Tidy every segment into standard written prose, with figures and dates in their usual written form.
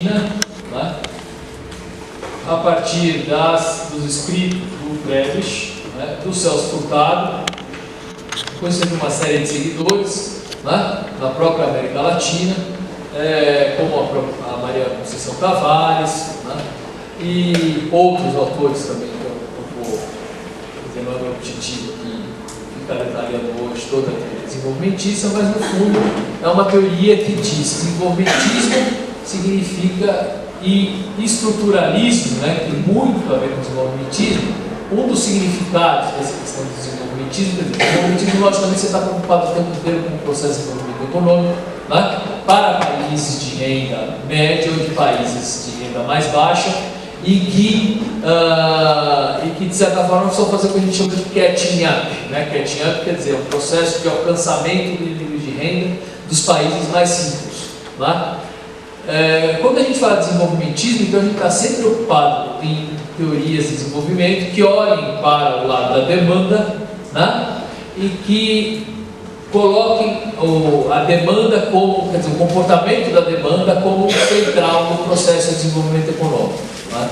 né? A partir dos escritos do Prebisch, né? Do Celso Furtado, conhecido uma série de seguidores, né? Na própria América Latina, como a Maria Conceição Tavares, né? E outros autores também, que eu vou dizer, não é meu objetivo aqui ficar detalhando hoje toda a teoria desenvolvimentista, mas no fundo é uma teoria que diz que desenvolvimentismo significa e estruturalismo, né, que tem muito a ver com desenvolvimentismo. Um dos significados dessa questão do desenvolvimentismo, desenvolvimentismo, logicamente, você está preocupado o tempo inteiro com o processo de desenvolvimento econômico, né, para países de renda média ou de países de renda mais baixa, e que de certa forma precisam fazer o que a gente chama de catching up. Né? Catching up quer dizer um processo de alcançamento do nível de renda dos países mais simples. Né? Quando a gente fala de desenvolvimentismo, então a gente está sempre preocupado em teorias de desenvolvimento que olhem para o lado da demanda, né? E que coloquem a demanda como, quer dizer, o comportamento da demanda como central no processo de desenvolvimento econômico. Né?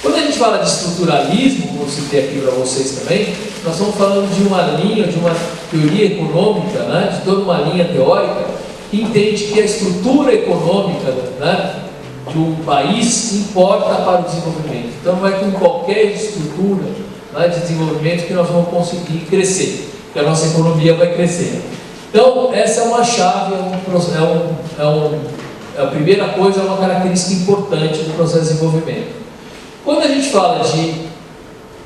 Quando a gente fala de estruturalismo, como eu citei aqui para vocês também, nós estamos falando de uma linha, de uma teoria econômica, né? De toda uma linha teórica que entende que a estrutura econômica, né, de um país importa para o desenvolvimento. Então não é com qualquer estrutura, né, de desenvolvimento que nós vamos conseguir crescer, que a nossa economia vai crescer. Então essa é uma chave, a primeira coisa, é uma característica importante do processo de desenvolvimento. Quando a gente fala de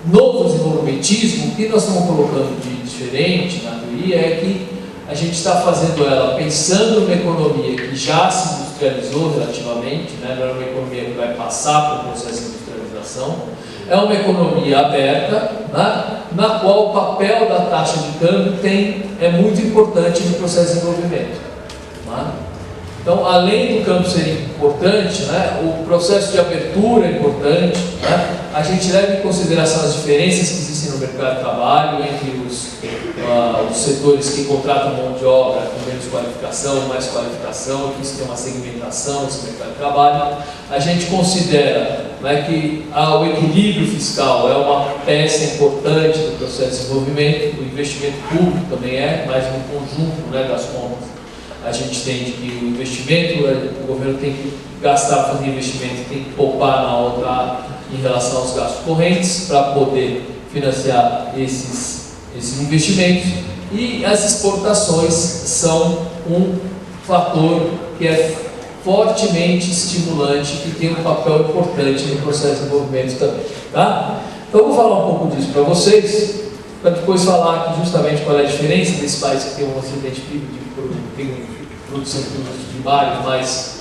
novo desenvolvimentismo, o que nós estamos colocando de diferente na teoria é que a gente está fazendo ela pensando numa economia que já se industrializou relativamente, né? Não é uma economia que vai passar por um processo de industrialização, é uma economia aberta, né? Na qual o papel da taxa de câmbio é muito importante no processo de desenvolvimento. Né? Então, além do câmbio ser importante, né? O processo de abertura é importante, né? A gente leva em consideração as diferenças que existem no mercado de trabalho entre os setores que contratam mão de obra com menos qualificação, mais qualificação, que isso tem uma segmentação desse mercado de trabalho. A gente considera, né, que o equilíbrio fiscal é uma peça importante do processo de desenvolvimento, o investimento público também mas no conjunto, né, das contas a gente entende que o investimento, o governo tem que gastar para fazer investimento, tem que poupar na outra em relação aos gastos correntes para poder financiar esses investimentos, e as exportações são um fator que é fortemente estimulante, que tem um papel importante no processo de desenvolvimento também. Tá? Então eu vou falar um pouco disso para vocês, para depois falar aqui justamente qual é a diferença desse país que tem um acidente de produção de produtos primários, mas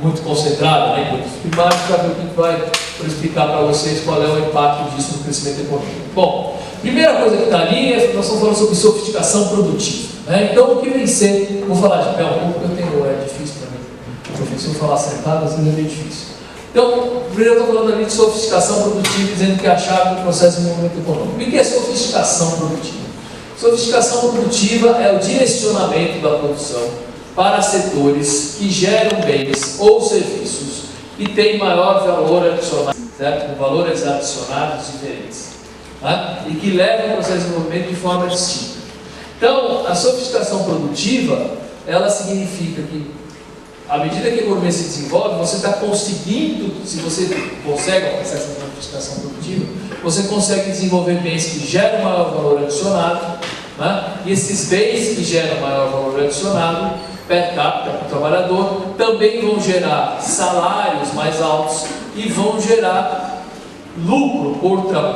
muito concentrada, né, em produtos primários, para ver o que vai explicar para vocês qual é o impacto disso no crescimento econômico. Bom, primeira coisa que está ali nós estamos falando sobre sofisticação produtiva. Né? Então, o que vem ser, vou falar de pé um pouco, porque é difícil para mim, o professor falar sentado, às vezes é meio difícil. Então, primeiro eu estou falando ali de sofisticação produtiva, dizendo que é a chave do processo de desenvolvimento econômico. O que é sofisticação produtiva? Sofisticação produtiva é o direcionamento da produção para setores que geram bens ou serviços e têm maior valor adicionado, certo? Com valores adicionados diferentes, tá? E que levam o processo de desenvolvimento de forma distinta. Então, a sofisticação produtiva, ela significa que, à medida que a economia se desenvolve, você está conseguindo, se você consegue alcançar essa sofisticação produtiva, você consegue desenvolver bens que geram maior valor adicionado, né? E esses bens que geram maior valor adicionado per capita para o trabalhador também vão gerar salários mais altos e vão gerar lucro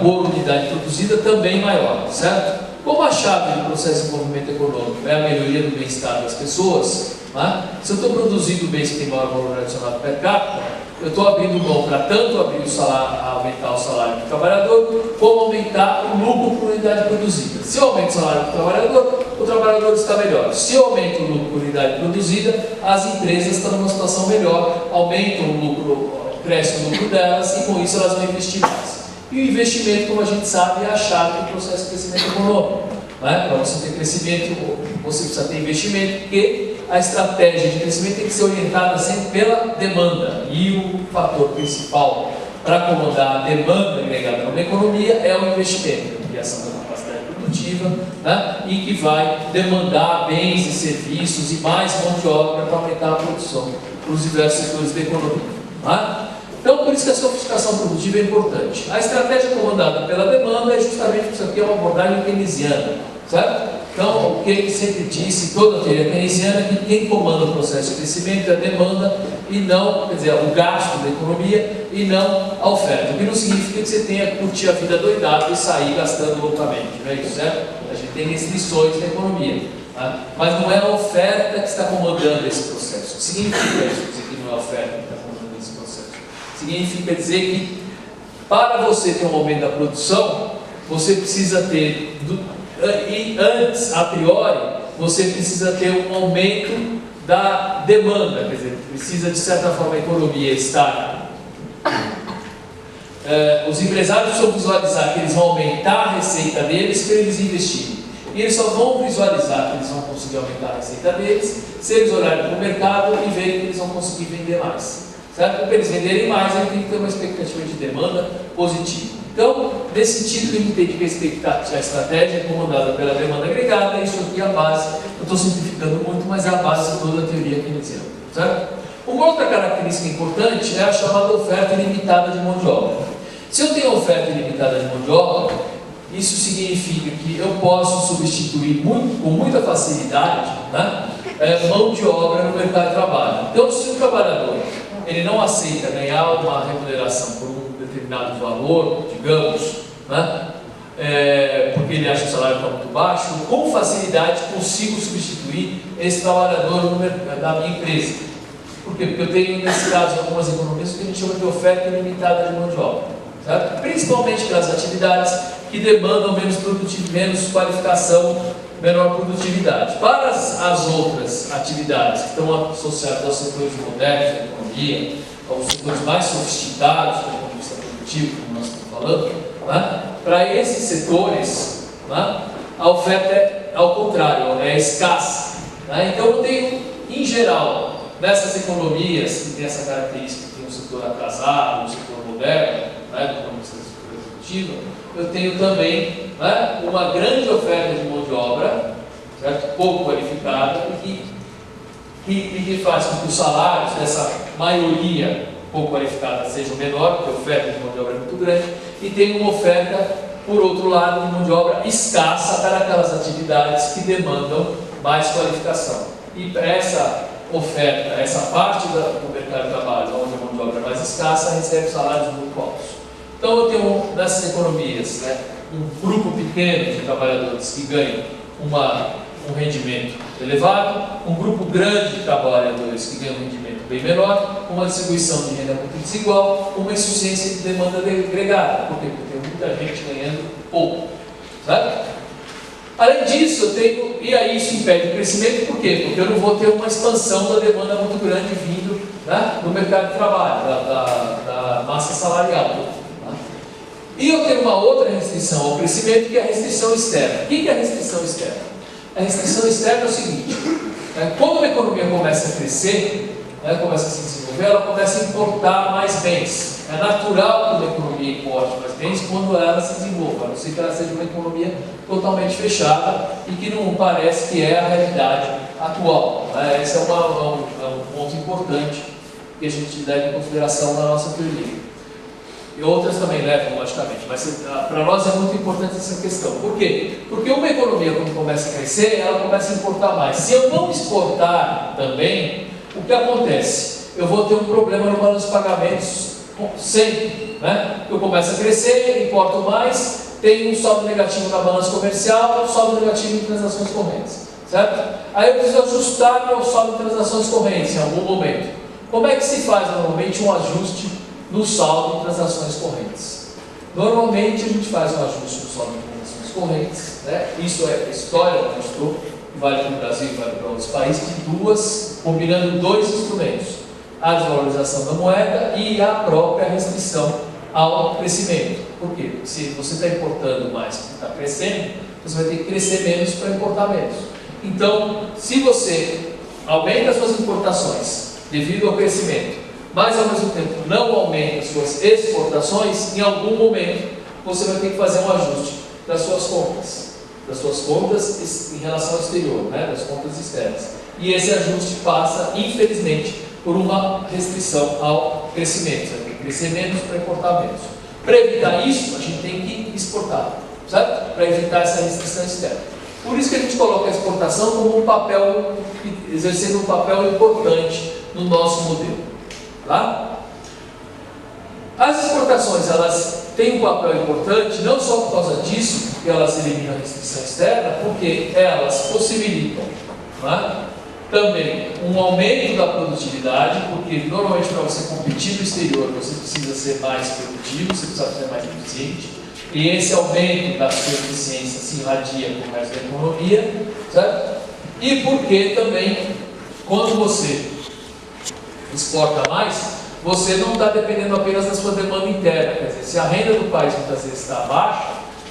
por unidade produzida também maior, certo? Como a chave do processo de desenvolvimento econômico é a melhoria do bem-estar das pessoas, né? Se eu estou produzindo bens que têm maior valor adicionado per capita, eu estou abrindo mão para tanto aumentar o salário do trabalhador, como aumentar o lucro por unidade produzida. Se eu aumento o salário do trabalhador, o trabalhador está melhor. Se eu aumento o lucro por unidade produzida, as empresas estão numa situação melhor, aumentam o lucro, cresce o lucro delas, e com isso elas vão investir mais. E o investimento, como a gente sabe, é a chave do processo de crescimento econômico. Né? Para você ter crescimento, você precisa ter investimento, porque a estratégia de crescimento tem que ser orientada sempre pela demanda, e o fator principal para acomodar a demanda agregada numa economia é o investimento, a criação da capacidade produtiva, né, e que vai demandar bens e serviços e mais mão de obra para aumentar a produção para os diversos setores da economia. Né? Então, por isso que a sofisticação produtiva é importante. A estratégia comandada pela demanda é justamente isso aqui, é uma abordagem keynesiana, certo? Então, o que ele sempre disse, toda a teoria keynesiana, é que quem comanda o processo de crescimento é a demanda e não, quer dizer, o gasto da economia e não a oferta. O que não significa que você tenha que curtir a vida doidado e sair gastando loucamente, não é isso, certo? A gente tem restrições na economia, tá? Mas não é a oferta que está comandando esse processo. O que significa isso, dizer que não é a oferta que está comandando esse processo? Significa dizer que para você ter um aumento da produção, você precisa ter, e antes, a priori, você precisa ter um aumento da demanda, quer dizer, precisa de certa forma a economia estar. Os empresários precisam visualizar que eles vão aumentar a receita deles para eles investirem. E eles só vão visualizar que eles vão conseguir aumentar a receita deles se eles olharem para o mercado e verem que eles vão conseguir vender mais. Certo? Para eles venderem mais, ele tem que ter uma expectativa de demanda positiva. Então, nesse sentido, a gente entende que a estratégia é comandada pela demanda agregada, isso aqui é a base, eu estou simplificando muito, mas é a base de toda a teoria keynesiana. Certo? Uma outra característica importante é a chamada oferta ilimitada de mão de obra. Se eu tenho oferta ilimitada de mão de obra, isso significa que eu posso substituir com muita facilidade, né, mão de obra no mercado de trabalho. Então, se o trabalhador ele não aceita ganhar uma remuneração por um determinado valor, digamos, né, porque ele acha que o salário está muito baixo, com facilidade consigo substituir esse trabalhador da minha empresa. Por quê? Porque eu tenho, nesse caso, algumas economias que a gente chama de oferta ilimitada de mão de obra, certo? Principalmente pelas atividades que demandam menos qualificação, menor produtividade. Para as outras atividades que estão associadas aos setores modernos da economia, aos setores mais sofisticados do ponto de vista produtivo, como nós estamos falando, né? Para esses setores, né, a oferta é ao contrário, é escassa. Né? Então eu tenho, em geral, nessas economias que tem essa característica, que tem um setor atrasado, um setor moderno, né, do ponto de vista produtivo, eu tenho também, né, uma grande oferta de mão de obra, certo? Pouco qualificada, e que faz com que os salários dessa maioria pouco qualificada sejam menor, porque a oferta de mão de obra é muito grande, e tem uma oferta, por outro lado, de mão de obra escassa para aquelas atividades que demandam mais qualificação. E essa oferta, essa parte do mercado de trabalho, onde a mão de obra é mais escassa, recebe salários muito altos. Então eu tenho nessas economias, né, um grupo pequeno de trabalhadores que ganham um rendimento elevado, um grupo grande de trabalhadores que ganham um rendimento bem menor, uma distribuição de renda muito desigual, uma insuficiência de demanda agregada. Por quê? Porque tem muita gente ganhando pouco. Sabe? Além disso, eu tenho, e aí isso impede o crescimento, por quê? Porque eu não vou ter uma expansão da demanda muito grande vindo, né, do mercado de trabalho, da massa salarial. E eu tenho uma outra restrição ao crescimento, que é a restrição externa. O que é a restrição externa? A restrição externa é o seguinte: quando uma economia começa a crescer, começa a se desenvolver, ela começa a importar mais bens. É natural que uma economia importe mais bens quando ela se desenvolva, a não ser que ela seja uma economia totalmente fechada e que não parece que é a realidade atual. Esse é um ponto importante que a gente leva em consideração na nossa teoria. E outras também levam, logicamente, mas para nós é muito importante essa questão. Por quê? Porque uma economia, quando começa a crescer, ela começa a importar mais. Se eu não exportar também, o que acontece? Eu vou ter um problema no balanço de pagamentos sempre, né? Eu começo a crescer, importo mais, tenho um saldo negativo na balança comercial, um saldo negativo em transações correntes, certo? Aí eu preciso ajustar meu saldo de transações correntes em algum momento. Como é que se faz normalmente um ajuste no saldo de transações correntes? Normalmente a gente faz um ajuste no saldo de transações correntes, né? Isso é a história mostrou, que vale para o Brasil e vale para outros países, combinando dois instrumentos: a desvalorização da moeda e a própria restrição ao crescimento. Por quê? Porque se você está importando mais porque está crescendo, você vai ter que crescer menos para importar menos. Então, se você aumenta as suas importações devido ao crescimento, mas ao mesmo tempo não aumenta as suas exportações, em algum momento você vai ter que fazer um ajuste das suas contas em relação ao exterior, né, das contas externas. E esse ajuste passa, infelizmente, por uma restrição ao crescimento. Você tem que crescer menos para importar menos. Para evitar isso, a gente tem que exportar, certo? Para evitar essa restrição externa. Por isso que a gente coloca a exportação como um papel, exercendo um papel importante no nosso modelo. Tá? As exportações, elas têm um papel importante, não só por causa disso, que elas eliminam a restrição externa, porque elas possibilitam, né, também um aumento da produtividade, porque normalmente para você competir no exterior, você precisa ser mais produtivo, você precisa ser mais eficiente, e esse aumento da sua eficiência se irradia para o resto da economia, certo? E porque também, quando você exporta mais, você não está dependendo apenas da sua demanda interna. Quer dizer, se a renda do país muitas vezes está baixa,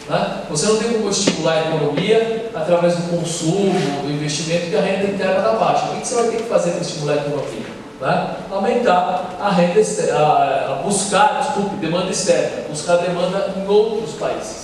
né, você não tem como estimular a economia através do consumo, do investimento, que a renda interna está baixa. O que você vai ter que fazer para estimular a economia? Né? Aumentar a renda externa, buscar demanda externa, buscar demanda em outros países.